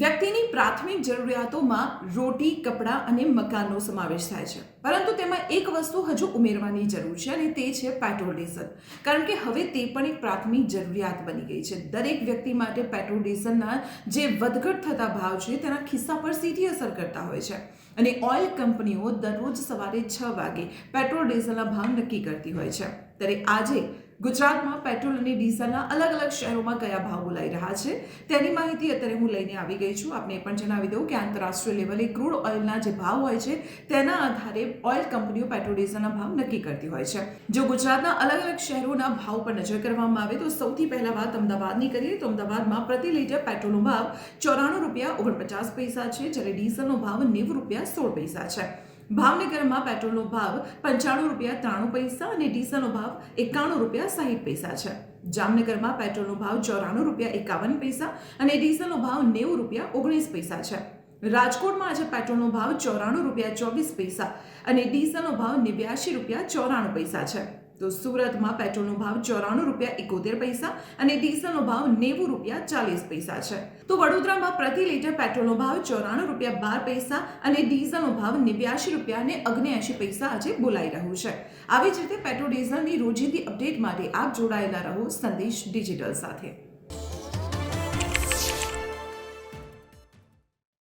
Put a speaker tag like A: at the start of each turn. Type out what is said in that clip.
A: વ્યક્તિની પ્રાથમિક જરૂરિયાતોમાં રોટી, કપડાં અને મકાનનો સમાવેશ થાય છે, પરંતુ તેમાં એક વસ્તુ હજુ ઉમેરવાની જરૂર છે અને તે છે પેટ્રોલ ડીઝલ. કારણ કે હવે તે પણ એક પ્રાથમિક જરૂરિયાત બની ગઈ છે. દરેક વ્યક્તિ માટે પેટ્રોલ ડીઝલના જે વધઘટ થતા ભાવ છે તેના ખિસ્સા પર સીધી અસર કરતા હોય છે અને ઓઇલ કંપનીઓ દરરોજ સવારે 6 વાગે પેટ્રોલ ડીઝલના ભાવ નક્કી કરતી હોય છે. ત્યારે આજે ગુજરાતમાં પેટ્રોલ અને ડીઝલના અલગ અલગ શહેરોમાં કયા ભાવ બોલાઈ રહ્યા છે તેની માહિતી અત્યારે હું લઈને આવી ગઈ છું. આપને એ પણ જણાવી દઉં કે આંતરરાષ્ટ્રીય લેવલે ક્રૂડ ઓઇલના જે ભાવ હોય છે તેના આધારે ઓઇલ કંપનીઓ પેટ્રોલ ડીઝલના ભાવ નક્કી કરતી હોય છે. જો ગુજરાતના અલગ અલગ શહેરોના ભાવ પર નજર કરવામાં આવે તો સૌથી પહેલા વાત અમદાવાદની કરીએ તો અમદાવાદમાં પ્રતિ લીટર પેટ્રોલનો ભાવ ₹94.49 છે, જ્યારે ડીઝલનો ભાવ ₹90.16 છે. ભાવનગરમાં પેટ્રોલનો ભાવ ₹95.93 અને ડીઝલનો ભાવ ₹91.60 છે. જામનગરમાં પેટ્રોલનો ભાવ ₹94.51 અને ડીઝલનો ભાવ ₹90.19 છે. રાજકોટમાં આજે પેટ્રોલનો ભાવ ₹94.24 અને ડીઝલનો ભાવ ₹89.94 છે. તો સુરતમાં પેટ્રોલનો ભાવ ₹94.71 અને ડીઝલનો ભાવ ₹90.40 છે. તો વડોદરામાં પ્રતિ લીટર પેટ્રોલનો ભાવ ₹94.12 અને ડીઝલનો ભાવ ₹89.79 આજે બોલાઈ રહ્યું છે. આવી જ રીતે પેટ્રોલ ડીઝલની રોજિંદી અપડેટ માટે આપ જોડાયેલા રહો સંદેશ ડિજિટલ સાથે.